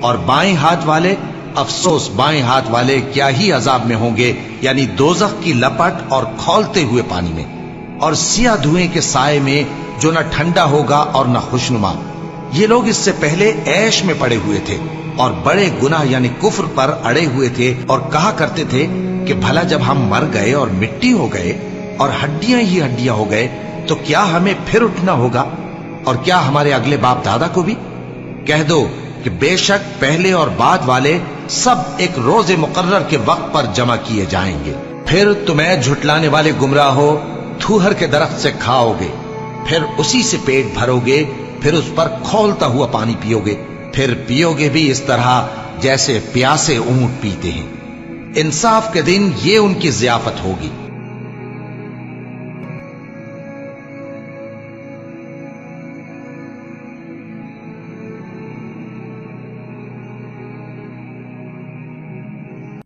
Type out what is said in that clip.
اور بائیں ہاتھ والے، افسوس بائیں ہاتھ والے کیا ہی عذاب میں ہوں گے، یعنی دوزخ کی لپٹ اور کھولتے ہوئے پانی میں، اور سیاہ دھوئیں کے سائے میں جو نہ ٹھنڈا ہوگا اور نہ خوشنما۔ یہ لوگ اس سے پہلے عیش میں پڑے ہوئے تھے اور بڑے گناہ یعنی کفر پر اڑے ہوئے تھے، اور کہا کرتے تھے کہ بھلا جب ہم مر گئے اور مٹی ہو گئے اور ہڈیاں ہی ہڈیاں ہو گئے تو کیا ہمیں پھر اٹھنا ہوگا، اور کیا ہمارے اگلے باپ دادا کو بھی؟ کہہ دو کہ بے شک پہلے اور بعد والے سب ایک روز مقرر کے وقت پر جمع کیے جائیں گے۔ پھر تمہیں جھٹلانے والے گمراہ ہو، تھوہر کے درخت سے کھاؤ گے، پھر اسی سے پیٹ بھرو گے، پھر اس پر کھولتا ہوا پانی پیو گے، پھر پیو گے بھی اس طرح جیسے پیاسے اونٹ پیتے ہیں۔ انصاف کے دن یہ ان کی ضیافت ہوگی۔